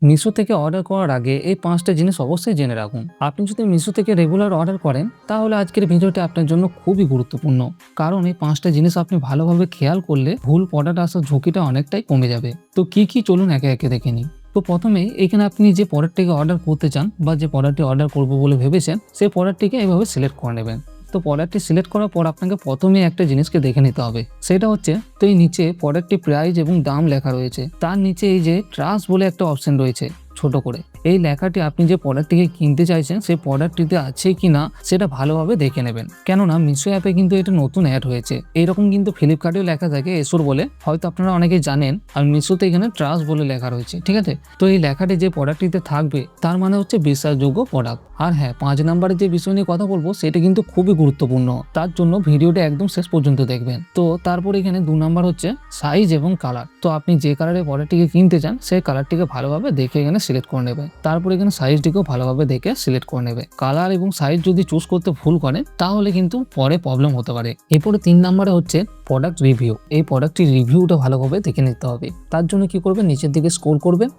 মিশো থেকে অর্ডার করার আগে এই 5টা জিনিস অবশ্যই জেনে রাখুন। আপনি যদি মিশো থেকে রেগুলার অর্ডার করেন তাহলে আজকের ভিডিওটি আপনার জন্য খুবই গুরুত্বপূর্ণ, কারণ এই 5টা জিনিস আপনি ভালোভাবে খেয়াল করলে ভুল প্রোডাক্ট আসার ঝুঁকিটা অনেকটাই কমে যাবে। তো কি চলুন একে একে দেখে নিই। তো প্রথমেই এখানে আপনি যে প্রোডাক্টটিকে অর্ডার করতে চান বা যে প্রোডাক্টটি অর্ডার করবো বলে ভেবেছেন সেই প্রোডাক্টটিকে এভাবে সিলেক্ট করে নেবেন। তো প্রোডাক্টটি সিলেক্ট করার পর আপনাকে প্রথমে একটা জিনিসকে দেখে নিতে হবে, সেটা হচ্ছে তো এই নিচে প্রোডাক্টটি প্রাইস এবং দাম লেখা রয়েছে, তার নিচে এই যে ট্রাস্ট বলে একটা অপশন রয়েছে ছোট করে, এই লেখাটি আপনি যে প্রোডাক্টটিকে কিনতে চাইছেন সেই প্রোডাক্টটিতে আছে কিনা সেটা ভালোভাবে দেখে নেবেন। কেননা মিশো অ্যাপে কিন্তু এটা নতুন অ্যাড হয়েছে, এইরকম কিন্তু ফ্লিপকার্টেও লেখা থাকে এসোর বলে, হয়তো আপনারা অনেকেই জানেন। আর মিশোতে এখানে ট্রাস্ট বলে লেখা রয়েছে, ঠিক আছে। তো এই লেখাটি যে প্রোডাক্টটিতে থাকবে তার মানে হচ্ছে বিশ্বাসযোগ্য প্রোডাক্ট। আর হ্যাঁ, 5 নম্বরের যে বিষয় নিয়ে কথা বলবো সেটা কিন্তু খুবই গুরুত্বপূর্ণ, তার জন্য ভিডিওটা একদম শেষ পর্যন্ত দেখবেন। তো তারপর এখানে 2 নম্বর হচ্ছে সাইজ এবং কালার। তো আপনি যে কালারের প্রোডাক্টটিকে কিনতে চান সেই কালারটিকে ভালোভাবে দেখে এখানে সিলেক্ট করে নেবেন। তারপর এখানে সাইজটিকেও ভালোভাবে দেখে সিলেক্ট করে নেবে। কালার এবং সাইজ যদি চুজ করতে ভুল করেন তাহলে কিন্তু পরে প্রবলেম হতে পারে। এরপরে 3 নম্বরে হচ্ছে প্রোডাক্ট রিভিউ। এই প্রোডাক্টটির রিভিউটা ভালোভাবে দেখে নিতে হবে। তার জন্য কি করবেন, নিচের দিকে স্ক্রল করবেন।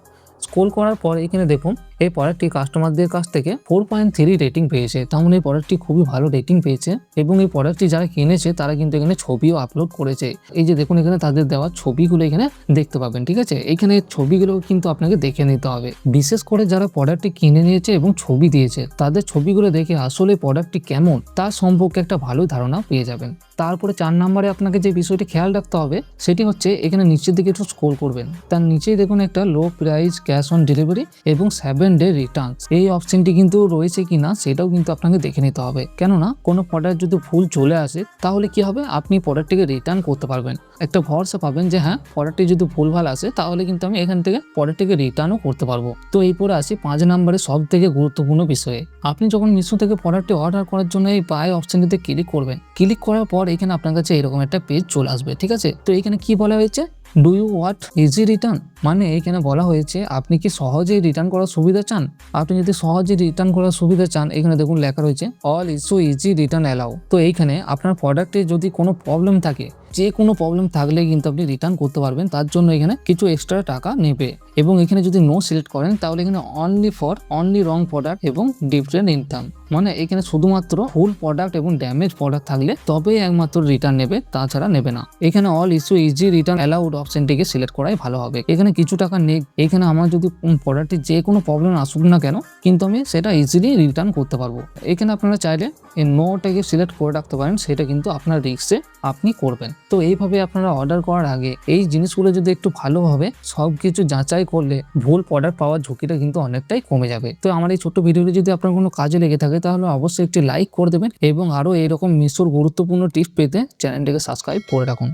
স্ক্রল করার পর এখানে দেখুন এই প্রোডাক্টটি কাস্টমারদের কাছ থেকে 4.3 রেটিং পেয়েছে। তেমন এই প্রোডাক্টটি খুবই ভালো রেটিং পেয়েছে এবং এই প্রোডাক্টটি যারা কিনেছে তারা কিন্তু এখানে ছবিও আপলোড করেছে। এই যে দেখুন এখানে তাদের দেওয়া ছবিগুলো এখানে দেখতে পাবেন, ঠিক আছে। এখানে ছবিগুলো কিন্তু আপনাকে দেখে নিতে হবে। বিশেষ করে যারা প্রোডাক্টটি কিনে নিয়েছে এবং ছবি দিয়েছে তাদের ছবিগুলো দেখে আসলে প্রোডাক্টটি কেমন তার সম্পর্কে একটা ভালো ধারণা পেয়ে যাবেন। তারপরে 4 নম্বরে আপনাকে যে বিষয়টি খেয়াল রাখতে হবে সেটি হচ্ছে এখানে নিচের দিকে একটু স্ক্রল করবেন। তার নিচেই দেখুন একটা low price cash on delivery এবং 7 ডে রিটার্নস, এই অপশনটি কিন্তু রয়েছে কিনা সেটাও কিন্তু আপনাকে দেখে নিতে হবে। কেননা কোনো প্রোডাক্ট যদি ভুল চলে আসে তাহলে কি হবে, আপনি প্রোডাক্টটিকে রিটার্ন করতে পারবেন। একটা ভরসা পাবেন যে হ্যাঁ, প্রোডাক্টটি যদি ভুলভাল আসে তাহলে কিন্তু আমি এখান থেকে প্রোডাক্টটিকে রিটার্নও করতে পারবো। তো এরপরে আসি 5 নম্বরে সব থেকে গুরুত্বপূর্ণ বিষয়ে। আপনি যখন মিশো থেকে প্রোডাক্টটি অর্ডার করার জন্য এই বাই অপশনটিতে ক্লিক করবেন, ক্লিক করার পর এখানে আপনার কাছে এরকম একটা পেজ চলে আসবে, ঠিক আছে। তো এখানে কি বলা হয়েছে, do you what easy return, মানে এখানে বলা হয়েছে আপনি কি সহজেই রিটার্ন করার সুবিধা চান। আপনি যদি সহজে রিটার্ন করার সুবিধা চান এখানে দেখুন লেখা রয়েছে all issue easy return allow. তো এইখানে আপনার প্রোডাক্টে যদি কোনো প্রবলেম থাকে, যে কোনো প্রবলেম থাকলে কিন্তু আপনি রিটার্ন করতে পারবেন। তার জন্য এখানে কিছু এক্সট্রা টাকা নেবে এবং এখানে যদি নো সিলেক্ট করেন তাহলে এখানে অনলি রং প্রোডাক্ট এবং ডিফারেন্ট ইনকাম, মানে এখানে শুধুমাত্র ফুল প্রোডাক্ট এবং ড্যামেজ প্রোডাক্ট থাকলে তবেই একমাত্র রিটার্ন নেবে, তাছাড়া নেবে না। এখানে all issue easy return allowed অপশনটিকে সিলেক্ট করাই ভালো হবে। এখানে কিছু টাকা নেই, এখানে আমার যদি প্রোডাক্টের যে কোনো প্রবলেম আসুক না কেন কিন্তু আমি সেটা ইজিলি রিটার্ন করতে পারবো। এখানে আপনারা চাইলে এই নোটাকে সিলেক্ট করে রাখতে পারেন, সেটা কিন্তু আপনার রিস্কে আপনি করবেন। তো এইভাবে আপনারা অর্ডার করার আগে এই জিনিসগুলো যদি একটু ভালোভাবে সবকিছু যাচাই করলে ভুল প্রোডাক্ট পাওয়ার ঝুঁকিটা কিন্তু অনেকটাই কমে যাবে। তো আমার এই ছোট্ট ভিডিওটি যদি আপনার কোনো কাজে লেগে থাকে তাহলে অবশ্যই একটি লাইক করে দেবেন এবং আরও এইরকম মিশোর গুরুত্বপূর্ণ টিপস পেতে চ্যানেলটিকে সাবস্ক্রাইব করে রাখুন।